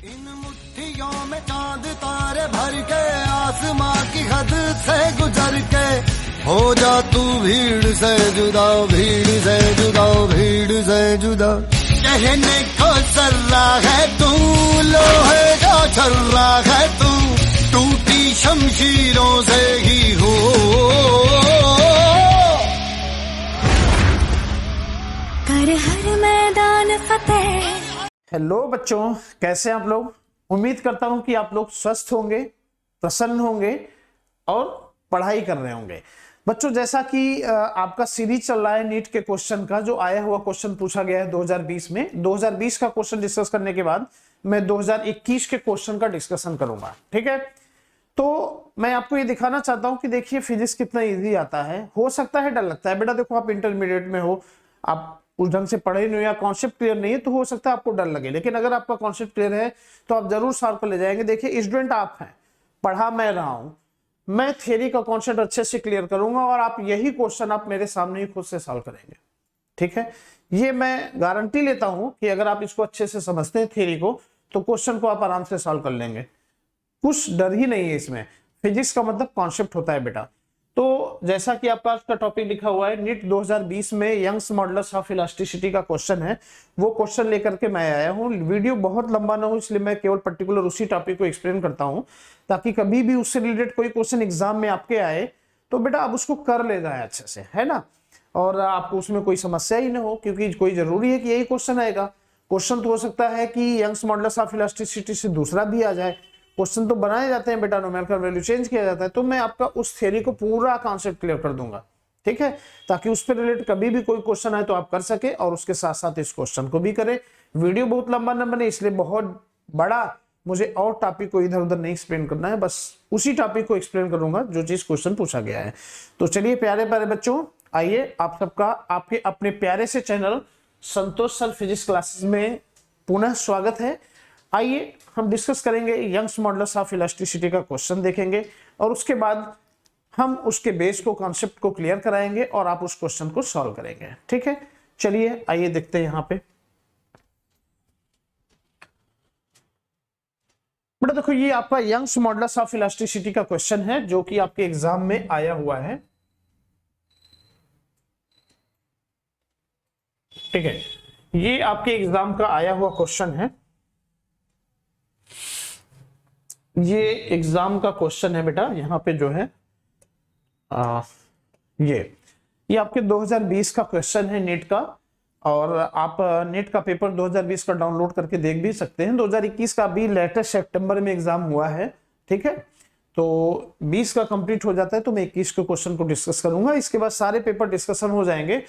इन मुट्ठियों में चांद तारे भर के आसमां की हद से गुजर के हो जा तू भीड़ से जुदा, भीड़ से जुदा, भीड़ से जुदा। कहने को सर्रा है तू, लोहे का छर्रा है तू, टूटी शमशीरों से ही हो। कर हर मैदान फतेह। हेलो बच्चों, कैसे हैं आप लोग। उम्मीद करता हूं कि आप लोग स्वस्थ होंगे, प्रसन्न होंगे और पढ़ाई कर रहे होंगे। बच्चों, जैसा कि आपका सीरीज चल रहा है नीट के क्वेश्चन का, जो आया हुआ क्वेश्चन पूछा गया है 2020 में, 2020 का क्वेश्चन डिस्कस करने के बाद मैं 2021 के क्वेश्चन का डिस्कशन करूंगा। ठीक है, तो मैं आपको ये दिखाना चाहता हूं कि देखिए फिजिक्स कितना इजी आता है। हो सकता है डर लगता है, बेटा देखो आप इंटरमीडिएट में हो, आप उस ढंग से पढ़े नहीं हो या कॉन्सेप्ट क्लियर नहीं है, तो हो सकता है आपको डर लगे, लेकिन अगर आपका कॉन्सेप्ट क्लियर है तो आप जरूर सॉल्व कर ले जाएंगे। देखिए स्टूडेंट आप हैं, पढ़ा मैं रहा हूं, मैं थ्योरी का कॉन्सेप्ट अच्छे से क्लियर करूंगा और आप यही क्वेश्चन आप मेरे सामने ही खुद से सॉल्व करेंगे। ठीक है, ये मैं गारंटी लेता हूं कि अगर आप इसको अच्छे से समझते हैं थ्योरी को, तो क्वेश्चन को आप आराम से सॉल्व कर लेंगे। कुछ डर ही नहीं है इसमें। फिजिक्स का मतलब कॉन्सेप्ट होता है बेटा। तो जैसा कि आपका आज का टॉपिक लिखा हुआ है, नीट 2020 में यंग्स मॉडुलस ऑफ इलास्टिसिटी का क्वेश्चन है, वो क्वेश्चन लेकर के मैं आया हूँ। वीडियो बहुत लंबा ना हो, इसलिए मैं केवल पर्टिकुलर उसी टॉपिक को एक्सप्लेन करता हूँ, ताकि कभी भी उससे रिलेटेड कोई क्वेश्चन एग्जाम में आपके आए तो बेटा आप उसको कर ले जाए अच्छे से, है ना, और आपको उसमें कोई समस्या ही ना हो, क्योंकि कोई जरूरी है कि यही क्वेश्चन आएगा। क्वेश्चन तो हो सकता है कि यंग्स मॉडुलस ऑफ इलास्टिसिटी से दूसरा भी आ जाए। क्वेश्चन तो बनाए जाते हैं बेटा, न्यूमेरिकल वैल्यू चेंज किया जाता है। तो मैं आपका उस थ्योरी को पूरा कॉन्सेप्ट क्लियर कर दूंगा, ठीक है, ताकि उस पर रिलेटेड कभी भी कोई क्वेश्चन आए तो आप कर सके और उसके साथ साथ इस क्वेश्चन को भी करें। वीडियो बहुत लंबा न बने, इसलिए बहुत बड़ा मुझे और टॉपिक को इधर उधर नहीं एक्सप्लेन करना है, बस उसी टॉपिक को एक्सप्लेन करूंगा जो चीज क्वेश्चन पूछा गया है। तो चलिए प्यारे प्यारे बच्चों, आइए आप सबका आपके अपने प्यारे से चैनल संतोष सर फिजिक्स क्लासेस में पुनः स्वागत है। आइए हम डिस्कस करेंगे यंग्स मॉडुलस ऑफ इलास्टिसिटी का क्वेश्चन देखेंगे और उसके बाद हम उसके बेस को, कॉन्सेप्ट को क्लियर कराएंगे और आप उस क्वेश्चन को सॉल्व करेंगे। ठीक है, चलिए आइए देखते हैं यहां पे। बेटा देखो, ये आपका यंग्स मॉडुलस ऑफ इलास्टिसिटी का क्वेश्चन है, जो कि आपके एग्जाम में आया हुआ है। ठीक है, ये आपके एग्जाम का आया हुआ क्वेश्चन है। ये एग्जाम का क्वेश्चन है बेटा, यहाँ पे जो है ये आपके 2020 का क्वेश्चन है नीट का, और आप नीट का पेपर 2020 का डाउनलोड करके देख भी सकते हैं। 2021 का भी लेटेस्ट सितंबर में एग्जाम हुआ है। ठीक है, तो 20 का कंप्लीट हो जाता है तो मैं 21 के क्वेश्चन को डिस्कस करूंगा। इसके बाद सारे पेपर डिस्कशन हो जाएंगे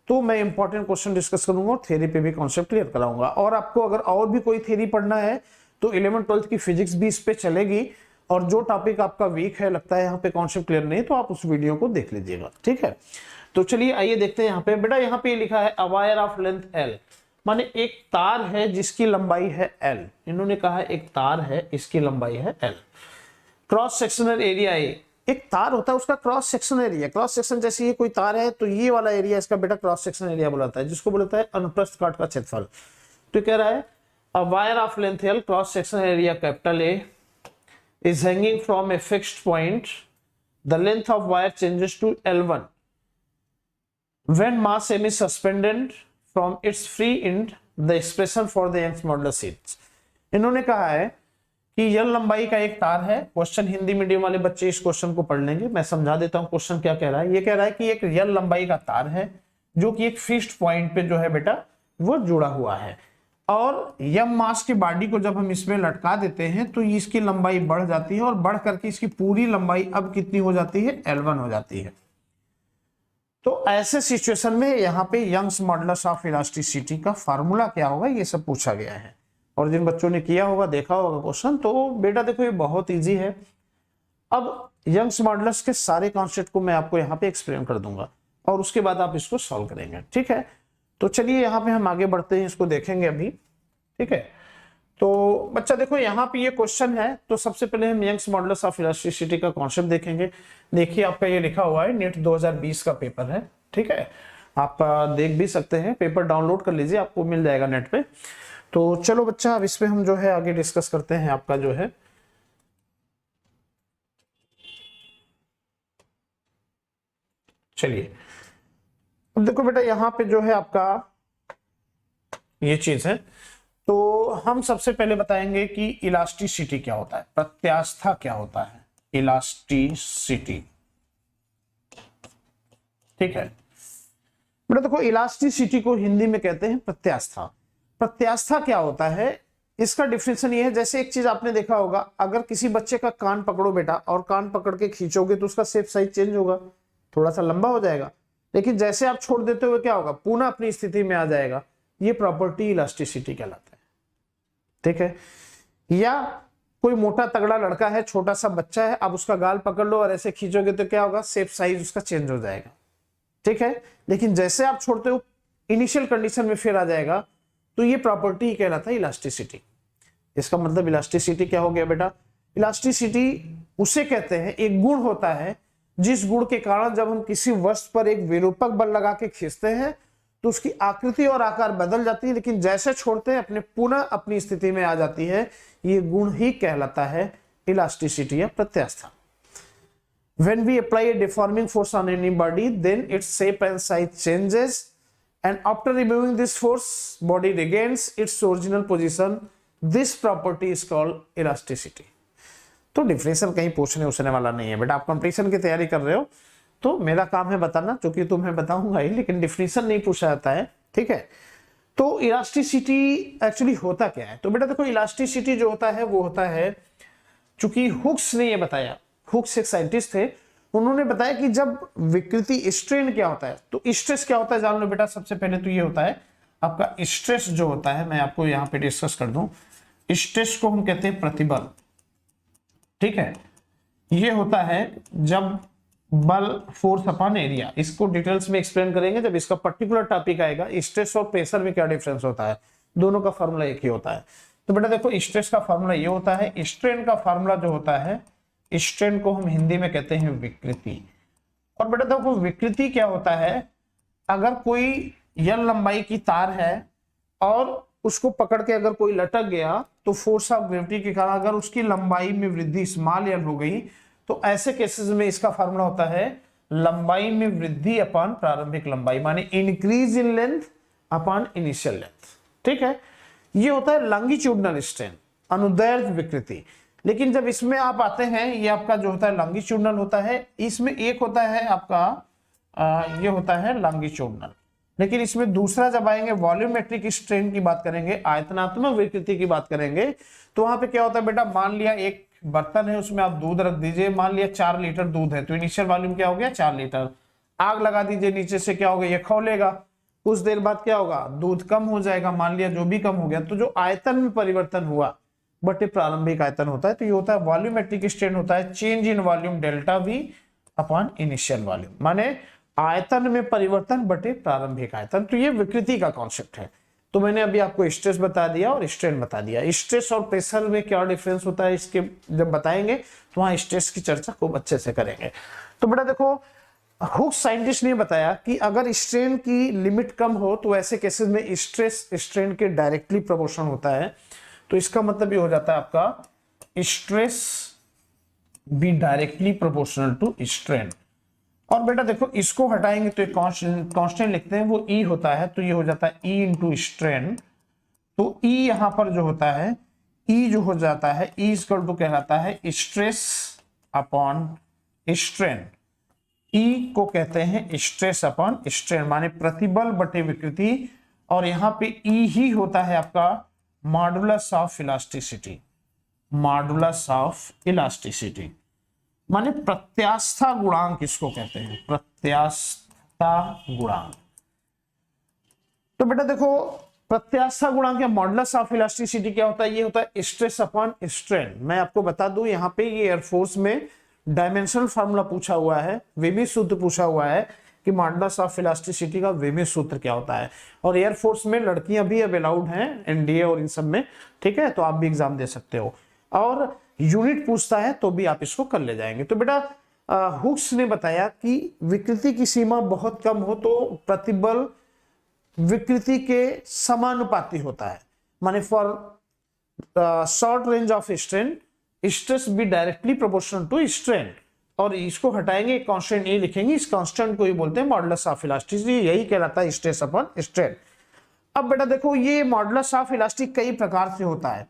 तो मैं इंपॉर्टेंट क्वेश्चन डिस्कस करूंगा और थ्योरी पे भी कॉन्सेप्ट क्लियर कराऊंगा। और आपको अगर और भी कोई थ्योरी पढ़ना है तो 11th 12th की फिजिक्स भी इस पे चलेगी, और जो टॉपिक आपका वीक है, लगता है यहाँ पे कॉन्सेप्ट क्लियर नहीं, तो आप उस वीडियो को देख लीजिएगा। ठीक है, तो चलिए आइए देखते हैं यहाँ पे। बेटा यहाँ पे लिखा है a wire of length L, माने एक तार है जिसकी लंबाई है L। इन्होंने कहा है एक तार है, इसकी लंबाई है L। Cross sectional area A, एक तार होता है उसका cross section area, cross section जैसे ये कोई तार है तो ये वाला एरिया इसका बेटा क्रॉस सेक्शन एरिया बुलाता है, जिसको बोलता है अनुप्रस्थ काट का क्षेत्रफल। तो कह रहा है a wire of length L, cross section area capital A, is hanging from a fixed point. The length of wire changes to L1 when mass m is suspended from its free end. The expression for the Young's modulus is। इन्होंने कहा है कि यल लंबाई का एक तार है। Question Hindi medium वाले बच्चे इस क्वेश्चन को पढ़ लेंगे, मैं समझा देता हूं क्वेश्चन क्या कह रहा है। ये कह रहा है कि एक यल लंबाई का तार है जो कि एक फिक्स्ड पॉइंट पे जो है बेटा वो जुड़ा हुआ है, और यम मास की बॉडी को जब हम इसमें लटका देते हैं तो इसकी लंबाई बढ़ जाती है, और बढ़ करके इसकी पूरी लंबाई अब कितनी हो जाती है, L1 हो जाती है। तो ऐसे सिचुएशन में यहाँ पे यंग्स मॉडुलस ऑफ इलास्टिसिटी का फार्मूला क्या होगा, ये सब पूछा गया है। और जिन बच्चों ने किया होगा, देखा होगा क्वेश्चन, तो बेटा देखो ये बहुत ईजी है। अब यंग्स मॉडुलस के सारे कॉन्सेप्ट को मैं आपको यहाँ पे एक्सप्लेन कर दूंगा और उसके बाद आप इसको सॉल्व करेंगे। ठीक है, तो चलिए यहाँ पे हम आगे बढ़ते हैं, इसको देखेंगे अभी। ठीक है, तो बच्चा देखो यहाँ पे ये क्वेश्चन है, तो सबसे पहले हम यंग्स मॉडुलस ऑफ इलास्टिसिटी का कॉन्सेप्ट देखेंगे। देखिए आपका ये लिखा हुआ है, नीट 2020 का पेपर है। ठीक है, आप देख भी सकते हैं, पेपर डाउनलोड कर लीजिए, आपको मिल जाएगा नेट पे। तो चलो बच्चा, अब इस पे हम जो है आगे डिस्कस करते हैं आपका जो है चलिए अब देखो बेटा, यहां पे जो है आपका ये चीज है। तो हम सबसे पहले बताएंगे कि इलास्टिसिटी क्या होता है, प्रत्यास्था क्या होता है, इलास्टिसिटी। ठीक है बेटा, देखो इलास्टिसिटी को हिंदी में कहते हैं प्रत्यास्था। प्रत्यास्था क्या होता है, इसका डिफिनेशन ये है, जैसे एक चीज आपने देखा होगा, अगर किसी बच्चे का कान पकड़ो बेटा और कान पकड़ के खींचोगे तो उसका शेप साइज चेंज होगा, थोड़ा सा लंबा हो जाएगा, लेकिन जैसे आप छोड़ देते हुए क्या होगा, पुनः अपनी स्थिति में आ जाएगा। ये प्रॉपर्टी इलास्टिसिटी कहलाता है। ठीक है, या कोई मोटा तगड़ा लड़का है, छोटा सा बच्चा है, आप उसका गाल पकड़ लो और ऐसे खींचोगे तो क्या होगा, शेप साइज उसका चेंज हो जाएगा। ठीक है, लेकिन जैसे आप छोड़ते हो इनिशियल कंडीशन में फिर आ जाएगा, तो ये प्रॉपर्टी कहलाता है इलास्टिसिटी। इसका मतलब इलास्टिसिटी क्या हो गया बेटा, इलास्टिसिटी उसे कहते हैं, एक गुण होता है जिस गुण के कारण जब हम किसी वस्तु पर एक विरूपक बल लगा के खींचते हैं तो उसकी आकृति और आकार बदल जाती है, लेकिन जैसे छोड़ते हैं अपने पुनः अपनी स्थिति में आ जाती है। ये गुण ही कहलाता है इलास्टिसिटी या प्रत्यास्था। When we apply a deforming force on any body, then its shape and size changes, and after removing this force, body regains its original position. This property is called elasticity. तो differential कहीं पूछने उसने वाला नहीं है बेटा, आप competition की तैयारी कर रहे हो तो मेरा काम है बताना, क्योंकि तुम्हें बताऊंगा ही, लेकिन डिफरेंशियल नहीं पूछा जाता है। ठीक है, तो इलास्टिसिटी एक्चुअली होता क्या है, तो बेटा देखो इलास्टिसिटी जो होता है वो होता है, चूंकि हुक्स ने ये बताया, हुक्स एक साइंटिस्ट थे, उन्होंने बताया कि जब विकृति स्ट्रेन क्या होता है, तो स्ट्रेस क्या होता है जान लो बेटा। सबसे पहले तो ये होता है आपका स्ट्रेस जो होता है, मैं आपको यहां पे डिस्कस कर दूं। स्ट्रेस को हम कहते हैं प्रतिबल। ठीक है, ये होता है जब बल, फोर्स अपॉन एरिया, इसको डिटेल्स में एक्सप्लेन करेंगे जब इसका पर्टिकुलर टॉपिक आएगा। स्ट्रेस और प्रेशर में क्या डिफरेंस होता है, दोनों का फॉर्मूला एक ही होता है। तो बेटा देखो स्ट्रेस का फॉर्मूला ये होता है, स्ट्रेन का फॉर्मूला जो होता है, स्ट्रेन को हम हिंदी में कहते हैं विकृति। और बेटा देखो विकृति क्या होता है, अगर कोई यल लंबाई की तार है और उसको पकड़ के अगर कोई लटक गया तो फोर्स ऑफ ग्रेविटी के कारण अगर उसकी लंबाई में वृद्धि स्मॉल यल हो गई, तो ऐसे केसेस में इसका फार्मूला होता है लंबाई में वृद्धि अपॉन प्रारंभिक लंबाई, माने increase in length upon initial length. ठीक है, ये होता है लॉन्गिट्यूडनल स्ट्रेन, अनुदैर्ध्य विकृति। लेकिन जब इसमें आप आते हैं, ये आपका जो होता है लॉन्गिट्यूडनल होता है, इसमें एक होता है आपका ये होता है लॉन्गिट्यूडनल, लेकिन इसमें दूसरा जब आएंगे वॉल्यूमेट्रिक स्ट्रेन की बात करेंगे, आयतनात्मक विकृति की बात करेंगे, तो वहां पे क्या होता है बेटा, मान लिया एक बर्तन है, उसमें आप दूध रख दीजिए, मान लिया 4 लीटर दूध है, तो इनिशियल वॉल्यूम क्या हो गया 4 लीटर। आग लगा दीजिए नीचे से, क्या होगा, ये खौलेगा, कुछ देर बाद क्या होगा, दूध कम हो जाएगा, मान लिया जो भी कम हो गया, तो जो आयतन में परिवर्तन हुआ बटे प्रारंभिक आयतन होता है, तो ये होता है वॉल्यूमेट्रिक स्ट्रेन होता है change in volume delta we upon initial volume, माने आयतन में परिवर्तन बटे प्रारंभिक आयतन। तो ये विकृति का कॉन्सेप्ट है। तो मैंने अभी आपको स्ट्रेस बता दिया और स्ट्रेन बता दिया। स्ट्रेस और प्रेशर में क्या डिफरेंस होता है, इसके जब बताएंगे तो वहां स्ट्रेस की चर्चा खूब अच्छे से करेंगे। तो बेटा देखो हुक्स साइंटिस्ट ने बताया कि अगर स्ट्रेन की लिमिट कम हो तो ऐसे केसेस में स्ट्रेस स्ट्रेन के डायरेक्टली प्रोपोर्शनल होता है। तो इसका मतलब ये हो जाता है आपका stress be directly proportional to strain. और बेटा देखो इसको हटाएंगे तो एक कांस्टेंट लिखते हैं, वो ई होता है, तो ये हो जाता है ई इंटू स्ट्रेन। तो ई यहां पर जो होता है, ई जो हो जाता है, ई इक्वल टू कहलाता है स्ट्रेस अपॉन स्ट्रेन। ई को कहते हैं स्ट्रेस अपॉन स्ट्रेन, माने प्रतिबल बटे विकृति। और यहां पे ई ही होता है आपका modulus of elasticity, modulus of elasticity माने प्रत्यास्था गुणांक किसको कहते हैं, प्रत्यास्था गुणांक। तो बेटा देखो प्रत्यास्था गुणांक या मॉडुलस ऑफ इलास्टिसिटी क्या होता है, ये होता है स्ट्रेस अपॉन स्ट्रेन। मैं आपको बता दूं यहां पे ये एयरफोर्स में डायमेंशनल फार्मूला पूछा हुआ है, वेबी सूत्र पूछा हुआ है कि मॉडुलस ऑफ इलास्टिसिटी का वेबी सूत्र क्या होता है। और एयरफोर्स में लड़कियां भी अब अलाउड हैं, एनडीए और इन सब में, ठीक है, तो आप भी एग्जाम दे सकते हो। और यूनिट पूछता है तो भी आप इसको कर ले जाएंगे। तो बेटा हुक्स ने बताया कि विकृति की सीमा बहुत कम हो तो प्रतिबल विकृति के समानुपाती होता है, माने for short range of strain stress be directly proportional to strain, और इसको हटाएंगे, कांस्टेंट ए लिखेंगे, इस कांस्टेंट को ही बोलते हैं मॉडुलस ऑफ इलास्टिसिटी, यही कहलाता है स्ट्रेस अपॉन स्ट्रेन। अब बेटा देखो ये मॉडुलस ऑफ इलास्टिक कई प्रकार से होता है।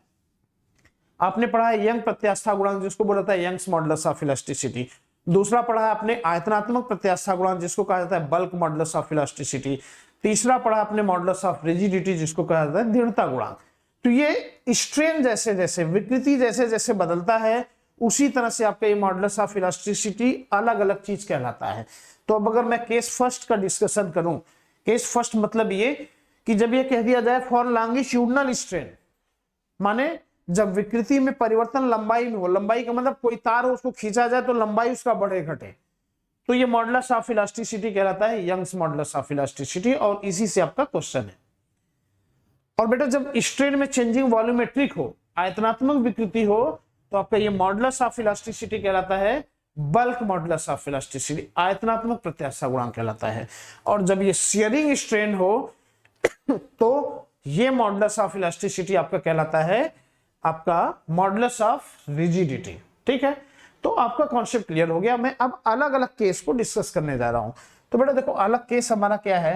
आपने पढ़ा है यंग प्रत्यास्था गुणांक जिसको बोला जाता है यंग्स मॉडुलस ऑफ इलास्टिसिटी। दूसरा पढ़ा है आपने आयतनात्मक प्रत्यास्था गुणांक जिसको कहा जाता है बल्क मॉडुलस ऑफ इलास्टिसिटी। तीसरा पढ़ा आपने मॉडुलस ऑफ रिजिडिटी जिसको कहा जाता है दृढ़ता गुणांक। तो ये स्ट्रेन जैसे जैसे विकृति जैसे जैसे बदलता है उसी तरह से आपका ये मॉडुलस ऑफ इलास्टिसिटी अलग अलग चीज कहलाता है। तो अब अगर मैं केस फर्स्ट का डिस्कशन करूं, केस फर्स्ट मतलब ये कि जब ये कह दिया जाए फॉर लॉन्गिट्यूडनल स्ट्रेन, माने जब विकृति में परिवर्तन लंबाई में हो, लंबाई का मतलब कोई तार हो उसको खींचा जाए तो लंबाई उसका बढ़े घटे, तो ये मॉडुलस ऑफ इलास्टिसिटी कहलाता है यंग्स मॉडुलस ऑफ इलास्टिसिटी, और इसी से आपका क्वेश्चन है। और बेटा जब स्ट्रेन में चेंजिंग वॉल्यूमेट्रिक हो, आयतनात्मक विकृति हो, तो आपका ये मॉडुलस ऑफ इलास्टिसिटी कहलाता है बल्क मॉडुलस ऑफ इलास्टिसिटी, आयतनात्मक प्रत्यास्था गुणांक कहलाता है। और जब ये शियरिंग स्ट्रेन हो तो ये मॉडुलस ऑफ इलास्टिसिटी आपका कहलाता है आपका मॉडुलस ऑफ रिजिडिटी। ठीक है, तो आपका कॉन्सेप्ट क्लियर हो गया। मैं अब अलग अलग केस को डिस्कस करने जा रहा हूं। तो बेटा देखो अलग केस हमारा क्या है,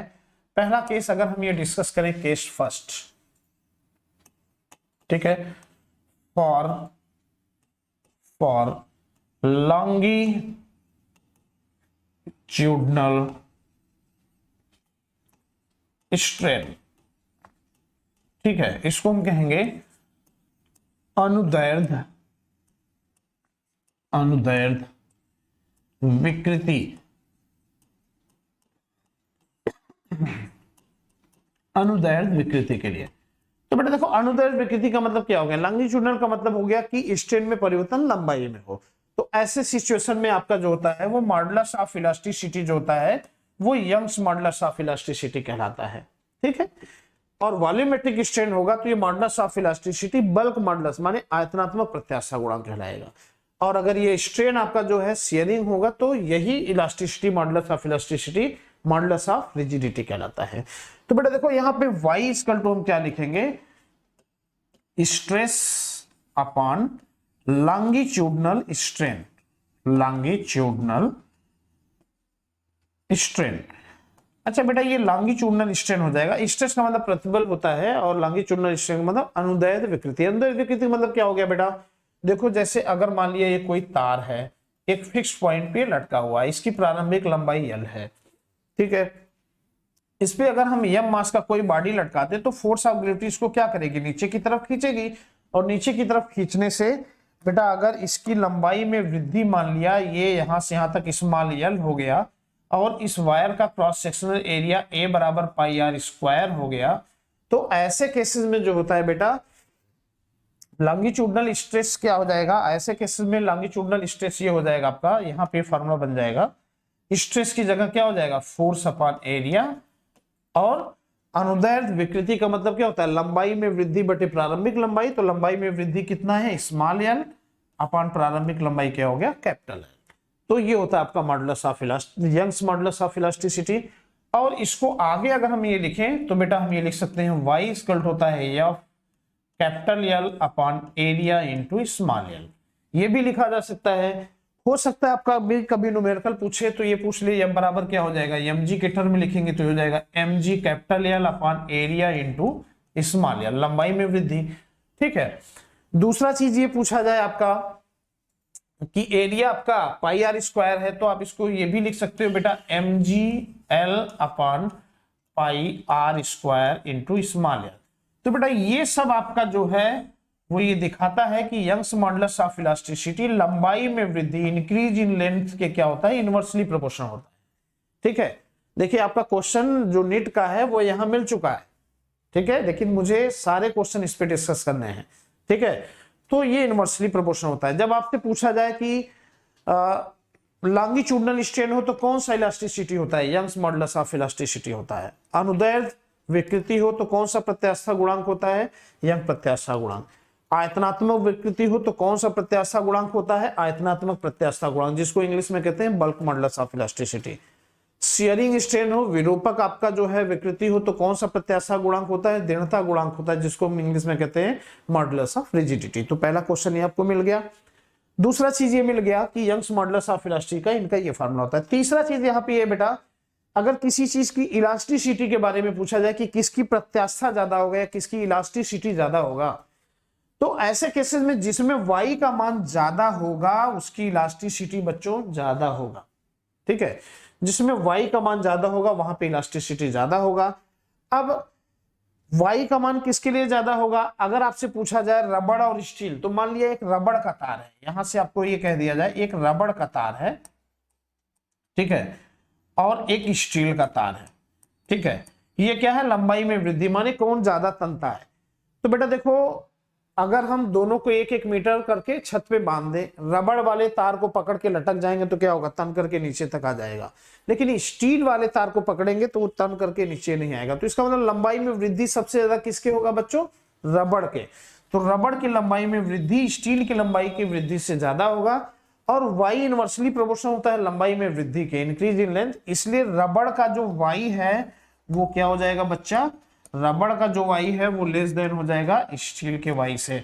पहला केस अगर हम ये डिस्कस करें केस फर्स्ट, ठीक है, फॉर लॉन्गिट्यूडनल स्ट्रेन, ठीक है, इसको हम कहेंगे अनुदैर्ध्य विकृति, अनुदैर्ध्य विकृति के लिए। तो बेटा देखो अनुदैर्ध्य विकृति का मतलब क्या हो गया, लॉन्गिट्यूडनल का मतलब हो गया कि स्ट्रेन में परिवर्तन लंबाई में हो। तो ऐसे सिचुएशन में आपका जो होता है वो मॉडुलस ऑफ इलास्टिसिटी जो होता है वो यंग्स मॉडुलस ऑफ इलास्टिसिटी कहलाता है। ठीक है, और वॉल्यूमेट्रिक स्ट्रेन होगा तो ये modulus of elasticity bulk modulus माने आयतनात्मक प्रत्यास्था गुणांक कहलाएगा। और अगर ये स्ट्रेन आपका जो है शियरिंग होगा तो यही elasticity modulus of elasticity modulus of rigidity कहलाता है। तो बेटा देखो यहां पे y इक्वल टू हम क्या लिखेंगे, stress upon longitudinal strain, longitudinal strain. अच्छा बेटा ये लॉन्गिट्यूडनल स्ट्रेन हो जाएगा, स्ट्रेस का मतलब प्रतिबल होता है और लॉन्गिट्यूडनल स्ट्रेन का मतलब अनुदैर्ध्य विकृति। अनुदैर्ध्य विकृति मतलब क्या हो गया बेटा, देखो जैसे अगर मान लिया ये कोई तार है एक फिक्स पॉइंट पे लटका हुआ है, इसकी प्रारंभिक लंबाई L है, ठीक है, इस पे अगर हम m मास का कोई बॉडी लटकाते तो फोर्स ऑफ ग्रेविटी इसको क्या करेगी, नीचे की तरफ खींचेगी। और नीचे की तरफ खींचने से बेटा अगर इसकी लंबाई में वृद्धि मान लिया ये यहां से यहां तक स्मॉल l हो गया और इस वायर का क्रॉस सेक्शनल एरिया A बराबर पाई r स्क्वायर हो गया, तो ऐसे केसेस में जो होता है बेटा लॉन्गिट्यूडनल स्ट्रेस क्या हो जाएगा, ऐसे केसेस में लॉन्गिट्यूडनल स्ट्रेस ये हो जाएगा आपका, यहाँ पे फार्मूला बन जाएगा, स्ट्रेस की जगह क्या हो जाएगा फोर्स अपॉन एरिया। और अनुदैर्ध्य विकृति का मतलब क्या होता है, लंबाई में वृद्धि बटे प्रारंभिक लंबाई, तो लंबाई में वृद्धि कितना है स्मॉल l अपॉन प्रारंभिक लंबाई क्या हो गया कैपिटल L। तो ये होता है आपका modulus of Young's modulus of elasticity. और इसको आगे अगर हम ये लिखें तो बेटा हम ये लिख सकते हैं y इक्वल होता है F capital L upon area into small l। ये भी लिखा जा सकता है, हो सकता है आपका भी कभी न्यूमेरिकल पूछे तो ये पूछ ले m बराबर क्या हो जाएगा, mg के टर्म में लिखेंगे तो हो जाएगा mg capital L upon area into small l, लंबाई में वृद्धि। ठीक है, दूसरा चीज ये पूछा जाए आपका कि एरिया आपका पाई r स्क्वायर है, तो आप इसको ये भी लिख सकते हो बेटा mg l upon pi r square into small l। तो बेटा ये सब आपका जो है वो ये दिखाता है कि यंग्स मॉडुलस ऑफ इलास्टिसिटी लंबाई में वृद्धि इंक्रीज इन लेंथ के क्या होता है इनवर्सली प्रोपोर्शनल होता है। ठीक है, देखिए आपका क्वेश्चन जो नीट का है वो यहां मिल चुका है, ठीक है, लेकिन मुझे सारे क्वेश्चन इस पे डिस्कस करने हैं। ठीक है, तो ये इनवर्सली प्रोपोर्शनल होता है। जब आपसे पूछा जाए कि लॉन्गिट्यूडनल स्ट्रेन हो तो कौन सा इलास्टिसिटी होता है, यंग्स मॉडुलस ऑफ इलास्टिसिटी होता है। अनुदैर्ध्य विकृति हो तो कौन सा प्रत्यास्था गुणांक होता है, यंग प्रत्यास्था गुणांक। आयतनात्मक विकृति हो तो कौन सा प्रत्यास्था गुणांक होता है, आयतनात्मक प्रत्यास्था गुणांक, जिसको इंग्लिश में कहते हैं bulk modulus of elasticity. Shearing strain हो, विरूपक आपका जो है विकृति हो, तो कौन सा प्रत्यास्था गुणांक होता है? दृढ़ता गुणांक होता है, जिसको हम इंग्लिश में कहते हैं मॉडुलस ऑफ रिजिडिटी। तो पहला क्वेश्चन ये आपको मिल गया। दूसरा चीज ये मिल गया कि यंग्स मॉडुलस ऑफ इलास्टिसिटी का इनका ये फार्मूला होता है। तीसरा चीज यहाँ पे ये बेटा, अगर किसी चीज की इलास्टिसिटी के बारे में पूछा जाए कि किसकी प्रत्यास्था ज्यादा होगा या किसकी इलास्टिसिटी ज्यादा होगा, तो ऐसे केसेस में जिसमें y का मान ज्यादा होगा उसकी इलास्टिसिटी बच्चों ज्यादा होगा। ठीक है, जिसमें y का मान ज्यादा होगा वहां पे इलास्टिसिटी ज्यादा होगा। अब y का मान किसके लिए ज्यादा होगा? अगर आपसे पूछा जाए रबड़ और स्टील, तो मान लिया एक रबड़ का तार है, यहां से आपको ये कह दिया जाए एक रबड़ का तार है, ठीक है, और एक स्टील का तार है। ठीक है, ये क्या है? लंबाई में वृद्धि, माने कौन ज्यादा तनता है। तो बेटा देखो, अगर हम दोनों को 1-1 मीटर करके छत पे बांध दे, रबड़ वाले तार को पकड़ के लटक जाएंगे तो क्या होगा? तन करके नीचे तक आ जाएगा। लेकिन स्टील वाले तार को पकड़ेंगे तो वो तन करके नीचे नहीं आएगा। तो इसका मतलब लंबाई में वृद्धि सबसे ज्यादा किसके होगा बच्चों? रबड़ के। तो रबड़ की लंबाई में वृद्धि स्टील की लंबाई की वृद्धि से ज्यादा होगा, और y इनवर्सली प्रोपोर्शनल होता है लंबाई में वृद्धि के, इंक्रीज इन लेंथ। इसलिए रबड़ का जो y है वो क्या हो जाएगा बच्चा? रबड़ का जो y है वो लेस देन हो जाएगा स्टील के y से।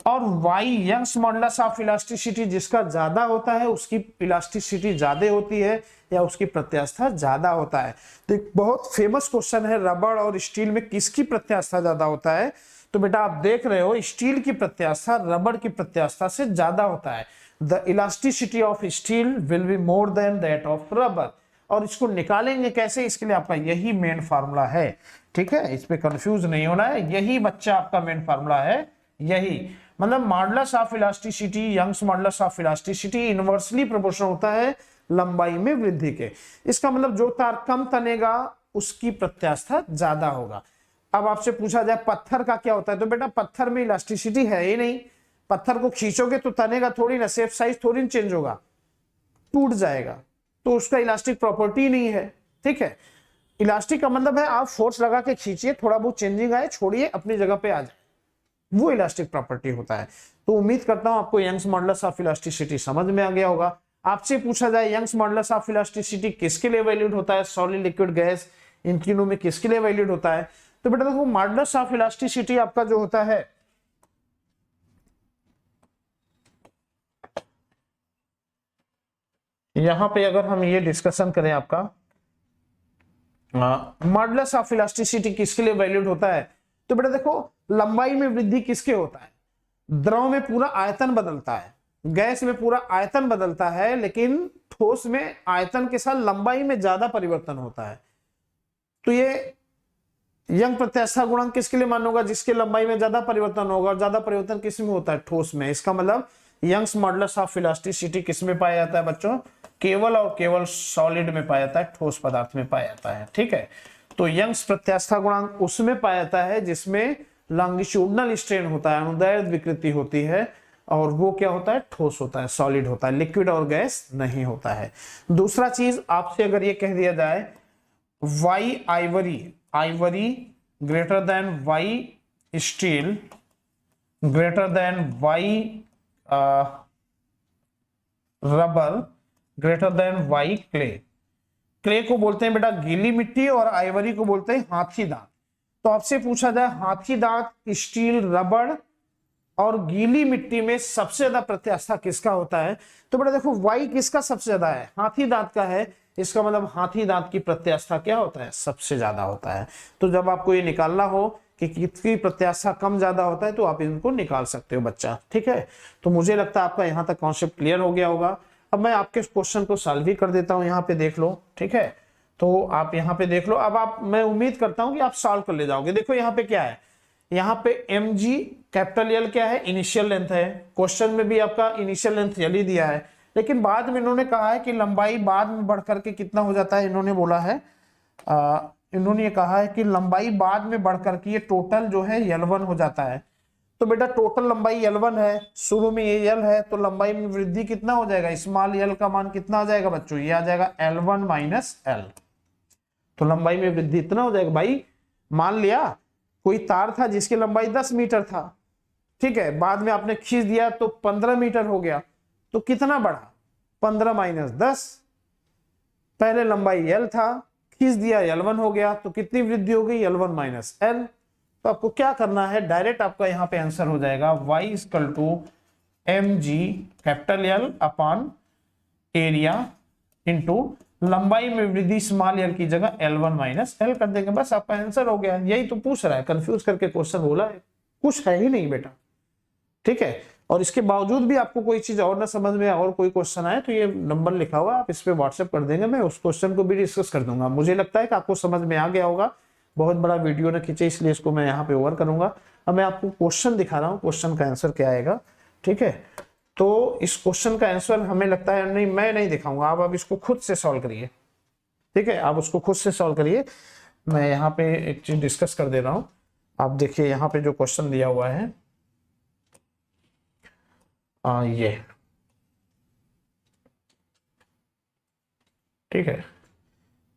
और y Young's modulus of elasticity, जिसका ज्यादा होता है उसकी इलास्टिसिटी ज्यादा होती है या उसकी प्रत्यास्था ज्यादा होता है। तो एक बहुत फेमस क्वेश्चन है, रबड़ और स्टील में किसकी प्रत्यास्था ज्यादा होता है? तो बेटा आप देख रहे हो स्टील की प्रत्यास्था रबड़ की प्रत्यास्था से ज्यादा होता है। The elasticity of steel will be more than that of rubber. और इसको निकालेंगे कैसे? इसके लिए आपका यही मेन फार्मूला है। ठीक है, इस पे कंफ्यूज नहीं होना है, यही बच्चा आपका मेन फार्मूला है। यही मतलब modulus of elasticity, Young's modulus of elasticity inversely proportional होता है लंबाई में वृद्धि के। इसका मतलब जो तार कम तनेगा उसकी प्रत्यास्था ज्यादा होगा। अब आपसे पूछा जाए पत्थर का क्या होता है, तो बेटा पत्थर में इलास्टिसिटी है ही नहीं। पत्थर को खींचोगे तो तनेगा थोड़ी ना, शेप साइज थोड़ी ना चेंज होगा, टूट जाएगा, तो उसका इलास्टिक प्रॉपर्टी नहीं है। ठीक है, इलास्टिक का मतलब है आप फोर्स लगा के खींचिए, थोड़ा बहुत चेंजिंग आए, छोड़िए, अपनी जगह पे आ जाए, वो इलास्टिक प्रॉपर्टी होता है। तो उम्मीद करता हूं आपको यंग्स मॉडुलस ऑफ इलास्टिसिटी समझ में आ गया होगा। आपसे पूछा जाए यंग्स मॉडुलस ऑफ इलास्टिसिटी किसके लिए वैलिड होता है? सॉलिड, लिक्विड, गैस, इन तीनों में किसके लिए वैलिड होता है? तो बेटा देखो मॉडुलस ऑफ इलास्टिसिटी आपका जो होता है यहां पे, अगर हम ये डिस्कशन करें आपका मॉडुलस ऑफ इलास्टिसिटी किसके लिए वैलिड होता है, तो बेटा देखो लंबाई में वृद्धि किसके होता है? द्रव में पूरा आयतन बदलता है, गैस में पूरा आयतन बदलता है, लेकिन ठोस में आयतन के साथ लंबाई में ज्यादा परिवर्तन होता है। तो ये यंग प्रत्यास्था गुणांक किसके लिए मान्य होगा? जिसके लंबाई में ज्यादा परिवर्तन होगा, और ज्यादा परिवर्तन किस में होता है? ठोस में। इसका मतलब यंग्स मॉडुलस ऑफ इलास्टिसिटी किस में पाया जाता है बच्चों? केवल और केवल सॉलिड में पाया जाता है, ठोस पदार्थ में पाया जाता है। ठीक है, तो यंग्स प्रत्यास्था गुणांक उसमें पाया जाता है जिसमें लॉन्गिट्यूडनल स्ट्रेन होता है, अनुदैर्ध्य विकृति होती है, और वो क्या होता है? ठोस होता है, सॉलिड होता है, लिक्विड और गैस नहीं होता है। दूसरा चीज आपसे अगर ये कह दिया जाए y ivory greater than y steel greater than y rubber greater than y clay. Clay को बोलते हैं बेटा गीली मिट्टी, और आइवरी को बोलते हैं हाथी दांत। तो आपसे पूछा जाए हाथी दांत, स्टील, रबड़ और गीली मिट्टी में सबसे ज्यादा प्रत्यास्था किसका होता है? तो बेटा देखो वाई किसका सबसे ज्यादा है? हाथी दांत का है। इसका मतलब हाथी दांत की प्रत्यास्था क्या होता है? सबसे ज्यादा होता है। तो जब आपको ये निकालना हो कि किसकी प्रत्यास्था कम ज्यादा होता है तो आप इनको निकाल सकते हो बच्चा। ठीक है, तो मुझे लगता है आपका यहाँ तक कॉन्सेप्ट क्लियर हो गया होगा। अब मैं आपके क्वेश्चन को सॉल्व भी कर देता हूँ, यहाँ पे देख लो। ठीक है, तो आप यहाँ पे देख लो। अब मैं उम्मीद करता हूँ कि आप सॉल्व कर ले जाओगे। देखो यहाँ पे क्या है, यहाँ पे mg कैपिटल L क्या है? इनिशियल लेंथ है। क्वेश्चन में भी आपका इनिशियल लेंथ L ही दिया है, लेकिन बाद में इन्होंने कहा है कि लंबाई बाद में बढ़ करके कितना हो जाता है? इन्होंने बोला है इन्होंने ये कहा है कि लंबाई बाद में बढ़ करके ये टोटल जो है L1 हो जाता है। तो बेटा टोटल लंबाई L1 है, शुरू में ये L है, तो लंबाई में वृद्धि कितना हो जाएगा? स्मॉल l का मान कितना आ जाएगा बच्चों? ये आ जाएगा L1 माइनस L। तो लंबाई में वृद्धि इतना हो जाएगा। भाई मान लिया कोई तार था जिसकी लंबाई 10 मीटर था, ठीक है, बाद में आपने खींच दिया तो 15 मीटर हो गया, तो कितना बढ़ा? 15 माइनस 10। पहले लंबाई L था, खींच दिया L1 हो गया, तो कितनी वृद्धि हो गई L1 माइनस L। तो आपको क्या करना है, डायरेक्ट आपका यहाँ पे आंसर हो जाएगा y equal to mg capital L upon area into लंबाई में वृद्धि स्मॉल l की जगह L1 माइनस L कर देंगे, बस आपका आंसर हो गया। यही तो पूछ रहा है, कंफ्यूज करके क्वेश्चन बोला है, कुछ है ही नहीं बेटा, ठीक है। और इसके बावजूद भी आपको कोई चीज और ना समझ में और कोई क्वेश्चन आए तो ये नंबर लिखा हुआ है, आप इस पे व्हाट्सएप कर देंगे, मैं उस क्वेश्चन को भी डिस्कस कर दूंगा। मुझे लगता है कि आपको समझ में आ गया होगा, बहुत बड़ा वीडियो ना खींचे इसलिए इसको मैं यहाँ पे ओवर करूंगा। अब मैं आपको क्वेश्चन दिखा रहा हूँ, क्वेश्चन का आंसर क्या आएगा, ठीक है। तो इस क्वेश्चन का आंसर हमें लगता है, नहीं मैं नहीं दिखाऊंगा, आप अब इसको खुद से सॉल्व करिए, ठीक है। आप उसको खुद से सॉल्व करिए, मैं यहाँ पे एक चीज डिस्कस कर दे रहा हूँ। आप देखिए यहाँ पे जो क्वेश्चन दिया हुआ है ये, ठीक है,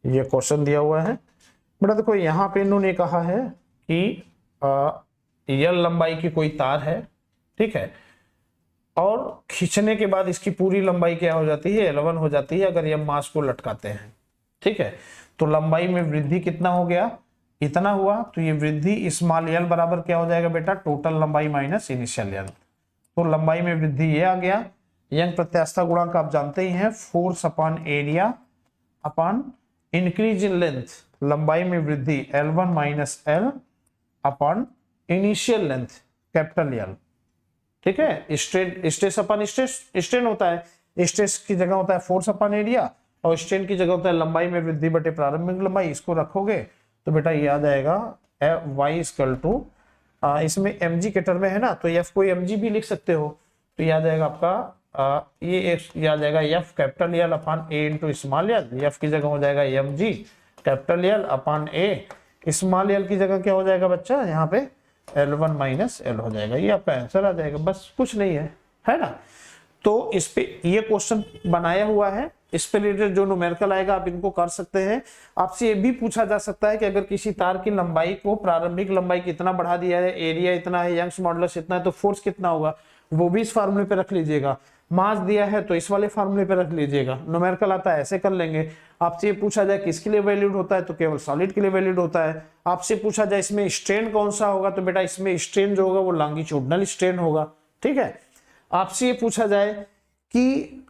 ये क्वेश्चन दिया हुआ है बेटा। देखो यहाँ पे इन्होंने कहा है कि यल लंबाई की कोई तार है, ठीक है, और खींचने के बाद इसकी पूरी लंबाई क्या हो जाती है, L1 हो जाती है अगर ये मास को लटकाते हैं, ठीक है। तो लंबाई में वृद्धि कितना हो गया, इतना हुआ, तो ये वृद्धि स्मॉल l बराबर क्या हो जाएगा बेटा, टोटल लंबाई माइनस इनिशियल l। तो लंबाई में वृद्धि ये आ गया, यंग प्रत्यास्थता गुणांक आप जानते ही हैं, force upon area upon increase in length, लंबाई में वृद्धि L1 minus L upon initial length capital L, ठीक है। स्ट्रेस अपॉन स्ट्रेन होता है, स्ट्रेस की जगह होता है फोर्स अपॉन एरिया और स्ट्रेन की जगह होता है लंबाई में वृद्धि बटे प्रारंभिक लंबाई। इसको रखोगे तो बेटा ये आ जाएगा y इक्वल टू, इसमें mg के टर्म में है ना, तो f को mg भी लिख सकते हो, तो ये आ जाएगा आपका ये आ जाएगा f capital L upon a into small l, f की जगह हो जाएगा mg capital L upon a, small l की जगह क्या हो जाएगा बच्चा, यहाँ पे L1 माइनस L हो जाएगा, ये आपका आंसर आ जाएगा, बस कुछ नहीं है ना। तो इस पे ये क्वेश्चन बनाया हुआ है, इस पे रिलेटेड जो न्यूमेरिकल आएगा आप इनको कर सकते हैं। आपसे ये भी पूछा जा सकता है कि अगर किसी तार की लंबाई को प्रारंभिक लंबाई कितना बढ़ा दिया है, एरिया इतना है, यंग्स मॉडुलस इतना है, तो फोर्स कितना होगा, वो भी इस फार्मूले पे रख लीजिएगा। मास दिया है तो इस वाले फार्मूले पे रख लीजिएगा, न्यूमेरिकल आता है ऐसे कर लेंगे। आपसे ये पूछा जाए किसके लिए वैलिड होता है, तो केवल सॉलिड के लिए वैलिड होता है। आपसे पूछा जाए इसमें स्ट्रेन कौन सा होगा, तो बेटा इसमें स्ट्रेन जो होगा वो लॉन्गिट्यूडनल स्ट्रेन होगा, ठीक है। आपसे ये पूछा जाए कि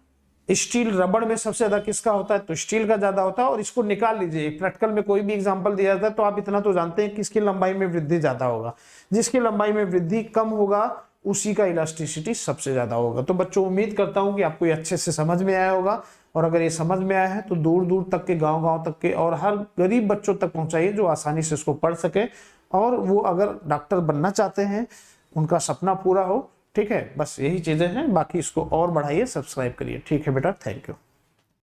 स्टील रबड़ में सबसे ज्यादा किसका होता है, तो स्टील का ज्यादा होता है, और इसको निकाल लीजिए। प्रैक्टिकल में कोई भी एग्जांपल दिया जाता है तो आप इतना तो जानते हैं कि इसकी लंबाई में वृद्धि ज्यादा होगा, जिसकी लंबाई में वृद्धि कम होगा उसी का इलास्टिसिटी सबसे ज्यादा होगा। तो बच्चों उम्मीद करता हूं कि आपको ये अच्छे से समझ में आया होगा, और अगर ये समझ में आया है तो दूर दूर तक के, गांव-गांव तक के और हर गरीब बच्चों तक पहुंचाइए जो आसानी से इसको पढ़ सके, और वो अगर डॉक्टर बनना चाहते हैं, उनका सपना पूरा हो, ठीक है। बस यही चीजें हैं, बाकी इसको और बढ़ाइए, सब्सक्राइब करिए, ठीक है बेटा, थैंक यू।